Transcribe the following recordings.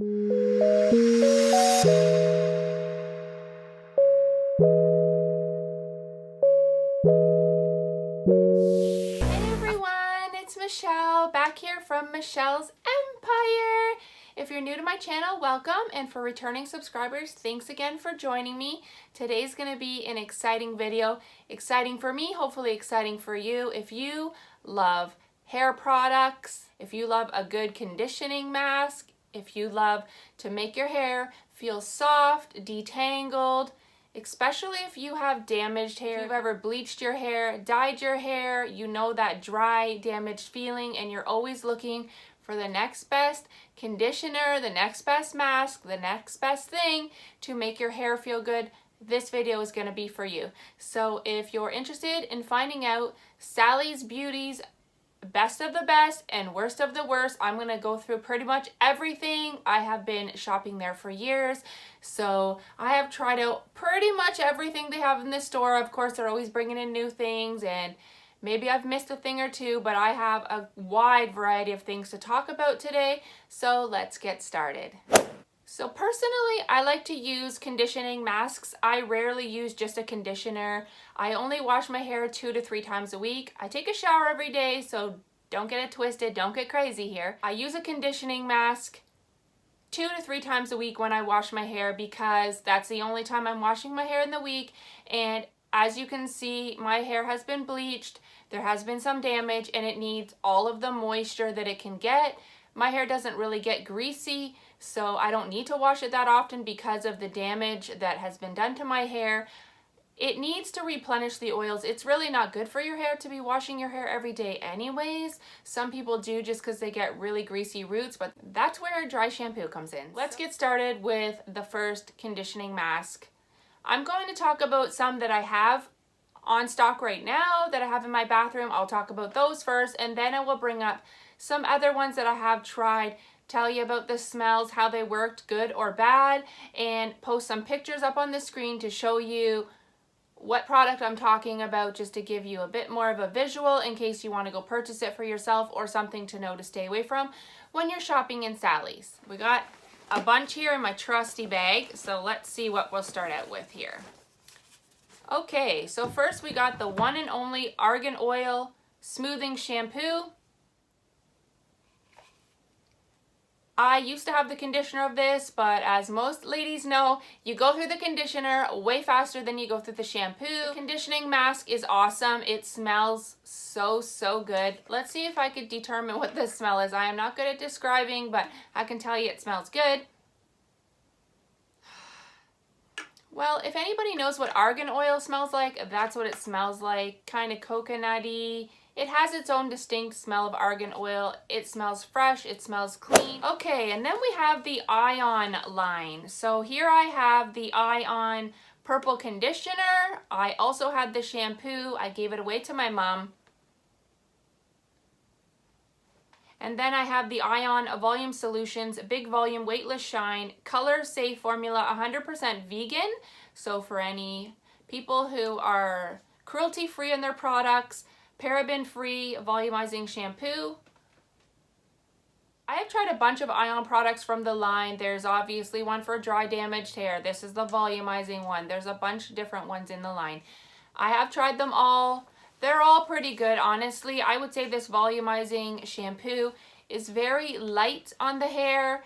Everyone, it's Michelle back here from Michelle's Empire. If you're new to my channel, welcome, and for returning subscribers, thanks again for joining me. Today's going to be an exciting video. Exciting for me, hopefully exciting for you. If you love hair products, if you love a good conditioning mask, if you love to make your hair feel soft, detangled, especially if you have damaged hair, if you've ever bleached your hair, dyed your hair, you know that dry, damaged feeling, and you're always looking for the next best conditioner, the next best mask, the next best thing to make your hair feel good, this video is going to be for you. So if you're interested in finding out Sally's Beauty's best of the best and worst of the worst, I'm going to go through pretty much everything. I have been shopping there for years, so I have tried out pretty much everything they have in the store. Of course, they're always bringing in new things, and maybe I've missed a thing or two, but I have a wide variety of things to talk about today, so let's get started. So personally, I like to use conditioning masks. I rarely use just a conditioner. I only wash my hair 2 to 3 times a week. I take a shower every day, so don't get it twisted, don't get crazy here. I use a conditioning mask 2 to 3 times a week when I wash my hair because that's the only time I'm washing my hair in the week. And as you can see, my hair has been bleached, there has been some damage, and it needs all of the moisture that it can get. My hair doesn't really get greasy, so I don't need to wash it that often because of the damage that has been done to my hair. It needs to replenish the oils. It's really not good for your hair to be washing your hair every day anyways. Some people do just because they get really greasy roots, but that's where dry shampoo comes in. Let's get started with the first conditioning mask. I'm going to talk about some that I have on stock right now that I have in my bathroom. I'll talk about those first, and then I will bring up some other ones that I have tried, tell you about the smells, how they worked, good or bad, and post some pictures up on the screen to show you what product I'm talking about, just to give you a bit more of a visual in case you want to go purchase it for yourself or something to know to stay away from when you're shopping in Sally's. We got a bunch here in my trusty bag, so let's see what we'll start out with here. Okay, so first we got the one and only Argan Oil Smoothing Shampoo. I used to have the conditioner of this, but as most ladies know, you go through the conditioner way faster than you go through the shampoo. The conditioning mask is awesome. It smells so good. Let's see if I could determine what the smell is. I am not good at describing, but I can tell you it smells good. Well, if anybody knows what argan oil smells like, that's what it smells like. Kind of coconutty. It has its own distinct smell of argan oil. It smells fresh, it smells clean. Okay, and then we have the Ion line. So here I have the Ion Purple Conditioner. I also had the shampoo. I gave it away to my mom. And then I have the Ion Volume Solutions Big Volume Weightless Shine Color Safe Formula 100% vegan. So for any people who are cruelty-free in their products, paraben-free volumizing shampoo. I have tried a bunch of Ion products from the line. There's obviously one for dry damaged hair. This is the volumizing one. There's a bunch of different ones in the line. I have tried them all. They're all pretty good, honestly. I would say this volumizing shampoo is very light on the hair.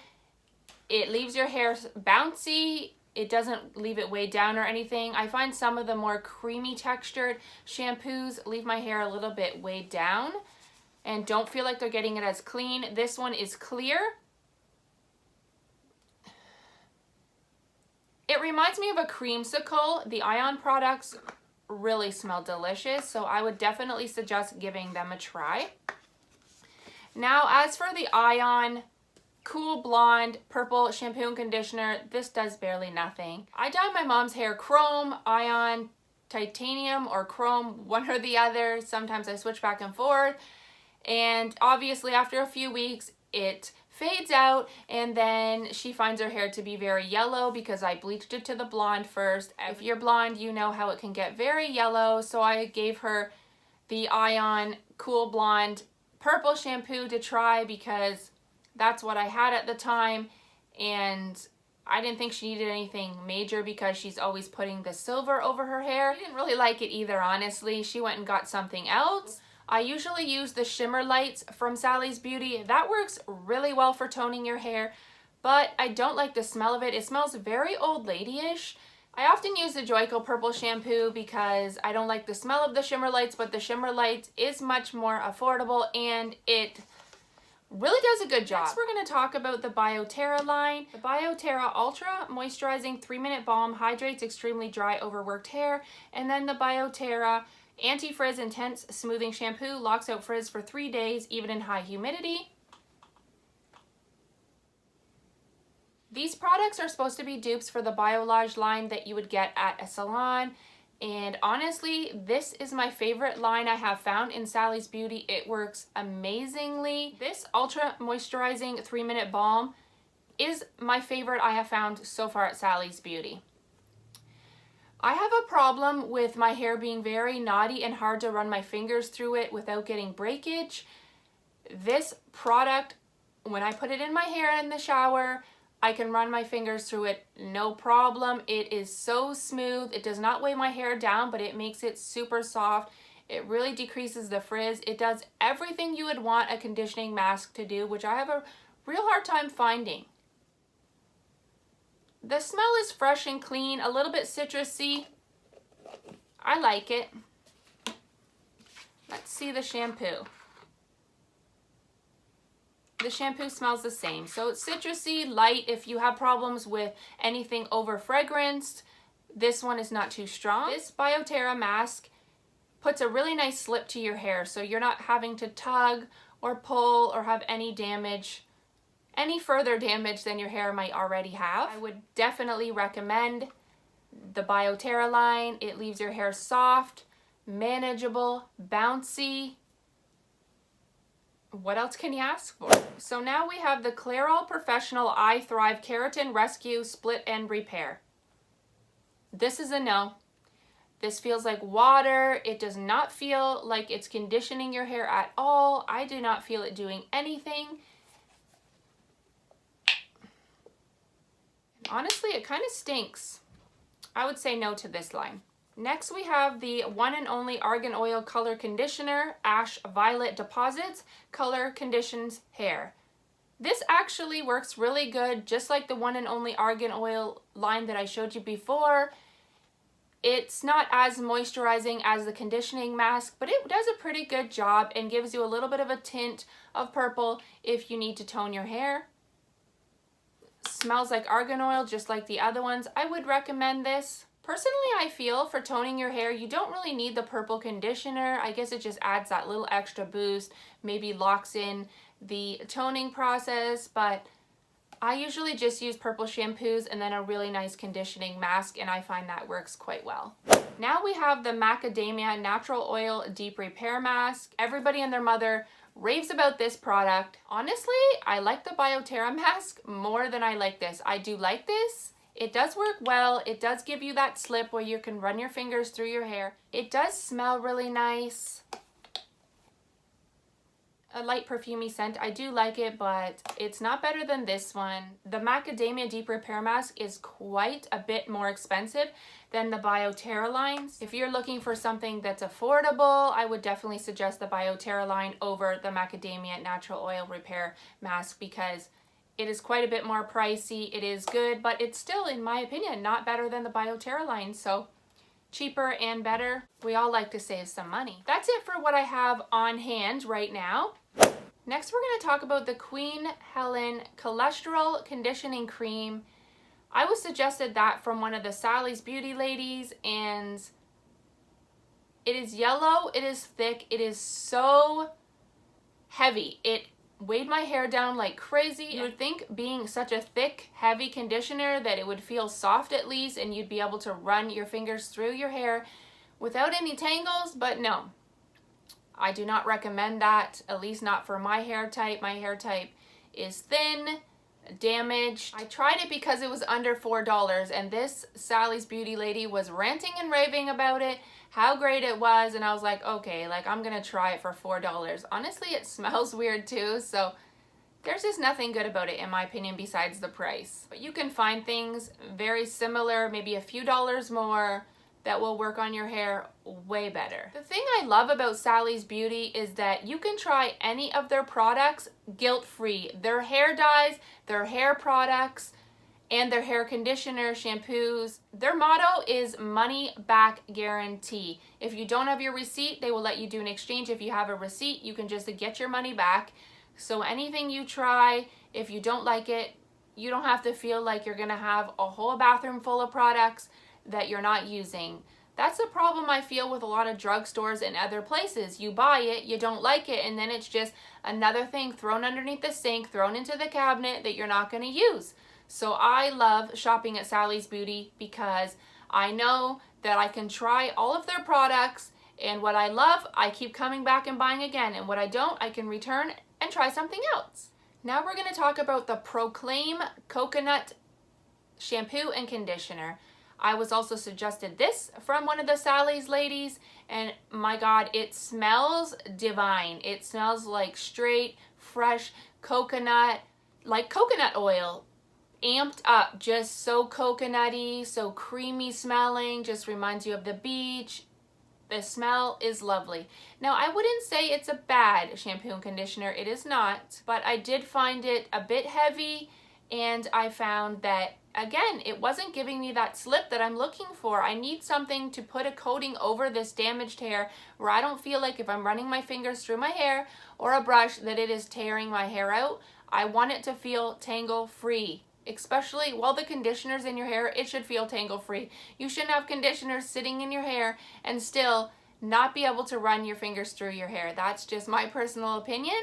It leaves your hair bouncy. It doesn't leave it weighed down or anything. I find some of the more creamy textured shampoos leave my hair a little bit weighed down and don't feel like they're getting it as clean. This one is clear. It reminds me of a creamsicle. The Ion products really smell delicious, so I would definitely suggest giving them a try. Now, as for the Ion Cool Blonde Purple Shampoo and Conditioner, this does barely nothing. I dye my mom's hair chrome, Ion titanium, or chrome, one or the other. Sometimes I switch back and forth. And obviously after a few weeks, it fades out, and then she finds her hair to be very yellow because I bleached it to the blonde first. If you're blonde, you know how it can get very yellow, so I gave her the Ion Cool Blonde Purple shampoo to try because that's what I had at the time, and I didn't think she needed anything major because she's always putting the silver over her hair. I didn't really like it either, honestly. She went and got something else. I usually use the shimmer lights from Sally's Beauty. That works really well for toning your hair, but I don't like the smell of it. It smells very old lady-ish. I often use the Joico Purple shampoo because I don't like the smell of the shimmer lights, but the shimmer lights is much more affordable and it really does a good job. Next, we're going to talk about the BioTerra line. The BioTerra Ultra Moisturizing 3-Minute Balm hydrates extremely dry, overworked hair. And then the BioTerra Anti-Frizz Intense Smoothing Shampoo locks out frizz for 3 days, even in high humidity. These products are supposed to be dupes for the Biolage line that you would get at a salon. And honestly, this is my favorite line I have found in Sally's Beauty. It works amazingly. This Ultra Moisturizing 3-Minute Balm is my favorite I have found so far at Sally's Beauty. I have a problem with my hair being very knotty and hard to run my fingers through it without getting breakage. This product, when I put it in my hair in the shower, I can run my fingers through it no problem. It is so smooth. It does not weigh my hair down, but it makes it super soft. It really decreases the frizz. It does everything you would want a conditioning mask to do, which I have a real hard time finding. The smell is fresh and clean, a little bit citrusy. I like it. Let's see the shampoo. The shampoo smells the same. So it's citrusy, light. If you have problems with anything over fragranced, this one is not too strong. This BioTerra mask puts a really nice slip to your hair, so you're not having to tug or pull or have any damage, any further damage than your hair might already have. I would definitely recommend the BioTerra line. It leaves your hair soft, manageable, bouncy. What else can you ask for? So now we have the Clairol Professional Eye Thrive Keratin Rescue Split End Repair. This is a no. This feels like water. It does not feel like it's conditioning your hair at all. I do not feel it doing anything. Honestly, it kind of stinks. I would say no to this line. Next, we have the One and Only Argan Oil Color Conditioner, Ash Violet Deposits, Color Conditions Hair. This actually works really good, just like the One and Only Argan Oil line that I showed you before. It's not as moisturizing as the conditioning mask, but it does a pretty good job and gives you a little bit of a tint of purple if you need to tone your hair. Smells like argan oil, just like the other ones. I would recommend this. Personally, I feel for toning your hair, you don't really need the purple conditioner. I guess it just adds that little extra boost, maybe locks in the toning process, but I usually just use purple shampoos and then a really nice conditioning mask, and I find that works quite well. Now we have the Macadamia Natural Oil Deep Repair Mask. Everybody and their mother raves about this product. Honestly, I like the BioTerra mask more than I like this. I do like this. It does work well. It does give you that slip where you can run your fingers through your hair. It does smell really nice. A light perfumey scent. I do like it, but it's not better than this one. The Macadamia Deep Repair Mask is quite a bit more expensive than the BioTerra lines. If you're looking for something that's affordable, I would definitely suggest the BioTerra line over the Macadamia Natural Oil Repair Mask because it is quite a bit more pricey. It is good, but it's still, in my opinion, not better than the BioTerra line. So cheaper and better. We all like to save some money. That's it for what I have on hand right now. Next, we're going to talk about the Queen Helen Cholesterol Conditioning Cream. I was suggested that from one of the Sally's Beauty ladies, and it is yellow, it is thick, it is so heavy. It weighed my hair down like crazy. You would think being such a thick, heavy conditioner that it would feel soft at least and you'd be able to run your fingers through your hair without any tangles, but no. I do not recommend that, at least not for my hair type. My hair type is thin, damaged. I tried it because it was under $4 and this Sally's Beauty lady was ranting and raving about it, how great it was, and I was like, okay, like I'm gonna try it for $4. Honestly, it smells weird too, so There's just nothing good about it in my opinion besides the price. But you can find things very similar, maybe a few dollars more, that will work on your hair way better. The thing I love about Sally's Beauty is that you can try any of their products guilt-free. Their hair dyes, their hair products, and their hair conditioner, shampoos. Their motto is money back guarantee. If you don't have your receipt, they will let you do an exchange. If you have a receipt, you can just get your money back. So anything you try, if you don't like it, you don't have to feel like you're gonna have a whole bathroom full of products that you're not using. That's a problem I feel with a lot of drugstores and other places. You buy it, you don't like it, and then it's just another thing thrown underneath the sink, thrown into the cabinet that you're not gonna use. So I love shopping at Sally's Beauty because I know that I can try all of their products, and what I love, I keep coming back and buying again, and what I don't, I can return and try something else. Now we're gonna talk about the Proclaim Coconut Shampoo and Conditioner. I was also suggested this from one of the Sally's ladies, and my God, it smells divine. It smells like straight, fresh coconut, like coconut oil, amped up, just so coconutty, so creamy smelling, just reminds you of the beach. The smell is lovely. Now, I wouldn't say it's a bad shampoo and conditioner. It is not, but I did find it a bit heavy, and I found that, again, it wasn't giving me that slip that I'm looking for. I need something to put a coating over this damaged hair where I don't feel like if I'm running my fingers through my hair or a brush that it is tearing my hair out. I want it to feel tangle-free. Especially while the conditioner's in your hair, it should feel tangle-free. You shouldn't have conditioners sitting in your hair and still not be able to run your fingers through your hair. That's just my personal opinion,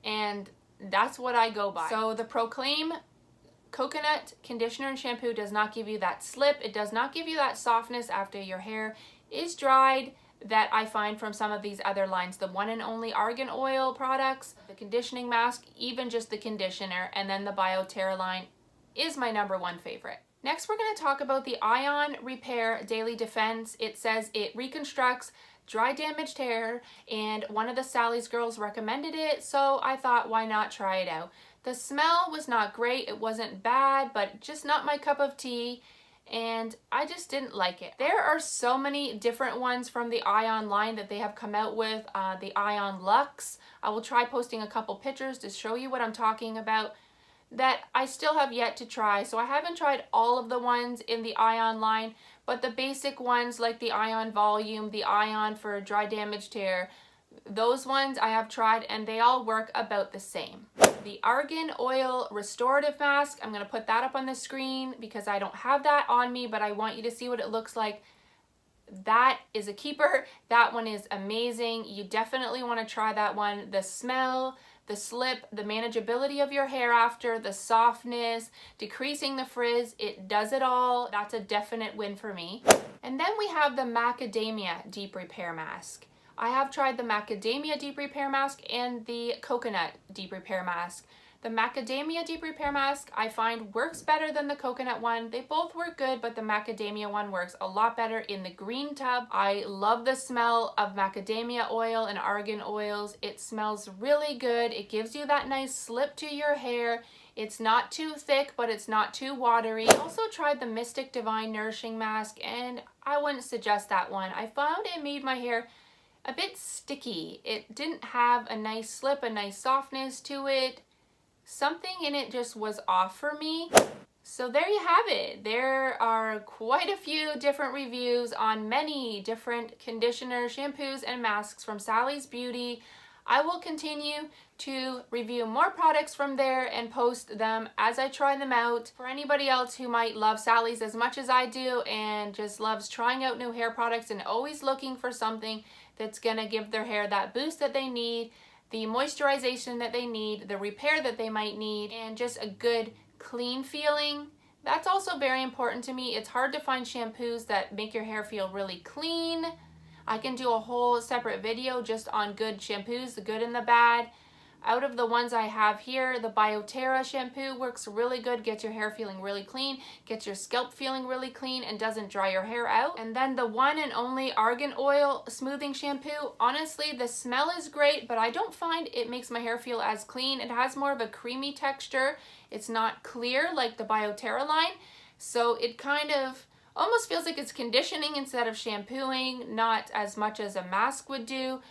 and that's what I go by. So the Proclaim Coconut Conditioner and Shampoo does not give you that slip. It does not give you that softness after your hair is dried that I find from some of these other lines. The One and Only Argan Oil products, the conditioning mask, even just the conditioner, and then the BioTerra line is my #1 favorite. Next, we're going to talk about the Ion Repair Daily Defense. It says it reconstructs dry damaged hair, and one of the Sally's girls recommended it, so I thought, why not try it out? The smell was not great. It wasn't bad, but just not my cup of tea, and I just didn't like it. There are so many different ones from the Ion line that they have come out with. The Ion Luxe. I will try posting a couple pictures to show you what I'm talking about, that I still have yet to try. So I haven't tried all of the ones in the Ion line, but the basic ones like the Ion Volume, the Ion for dry damaged hair, those ones I have tried and they all work about the same. The Argan Oil Restorative Mask, I'm going to put that up on the screen because I don't have that on me, but I want you to see what it looks like. That is a keeper. That one is amazing. You definitely want to try that one. The smell, the slip, the manageability of your hair after, the softness, decreasing the frizz, it does it all. That's a definite win for me. And then we have the Macadamia Deep Repair Mask. I have tried the Macadamia Deep Repair Mask and the Coconut Deep Repair Mask. The Macadamia Deep Repair Mask I find works better than the coconut one. They both work good, but the Macadamia one works a lot better in the green tub. I love the smell of macadamia oil and argan oils. It smells really good. It gives you that nice slip to your hair. It's not too thick, but it's not too watery. I also tried the Mystic Divine Nourishing Mask, and I wouldn't suggest that one. I found it made my hair a bit sticky. It didn't have a nice slip, a nice softness to it. Something in it just was off for me. So there you have it. There are quite a few different reviews on many different conditioners, shampoos, and masks from Sally's Beauty. I will continue to review more products from there and post them as I try them out. For anybody else who might love Sally's as much as I do and just loves trying out new hair products and always looking for something that's gonna give their hair that boost that they need, the moisturization that they need, the repair that they might need, and just a good clean feeling. That's also very important to me. It's hard to find shampoos that make your hair feel really clean. I can do a whole separate video just on good shampoos, the good and the bad. Out of the ones I have here, the BioTerra shampoo works really good, gets your hair feeling really clean, gets your scalp feeling really clean, and doesn't dry your hair out. And then the one and only Argan Oil smoothing shampoo, honestly, the smell is great, but I don't find it makes my hair feel as clean. It has more of a creamy texture. It's not clear like the BioTerra line, so it kind of almost feels like it's conditioning instead of shampooing, not as much as a mask would do.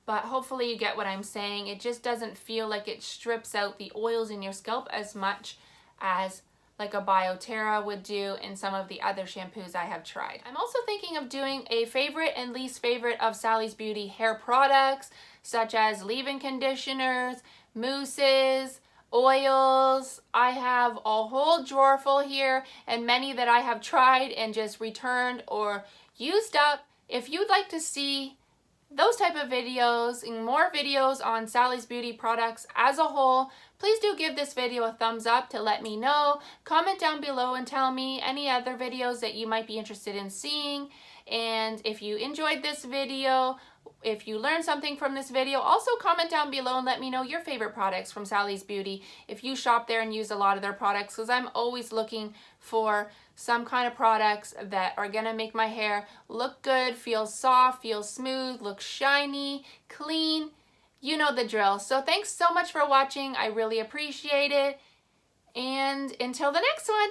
But hopefully you get what I'm saying. It just doesn't feel like it strips out the oils in your scalp as much as like a BioTerra would do in some of the other shampoos I have tried. I'm also thinking of doing a favorite and least favorite of Sally's Beauty hair products, such as leave-in conditioners, mousses, oils. I have a whole drawer full here, and many that I have tried and just returned or used up. If you'd like to see those type of videos and more videos on Sally's Beauty products as a whole, please do give this video a thumbs up to let me know. Comment down below and tell me any other videos that you might be interested in seeing. And if you enjoyed this video, if you learned something from this video, also comment down below and let me know your favorite products from Sally's Beauty. If you shop there and use a lot of their products, because I'm always looking for some kind of products that are gonna make my hair look good, feel soft, feel smooth, look shiny, clean. You know the drill. So thanks so much for watching. I really appreciate it. And until the next one.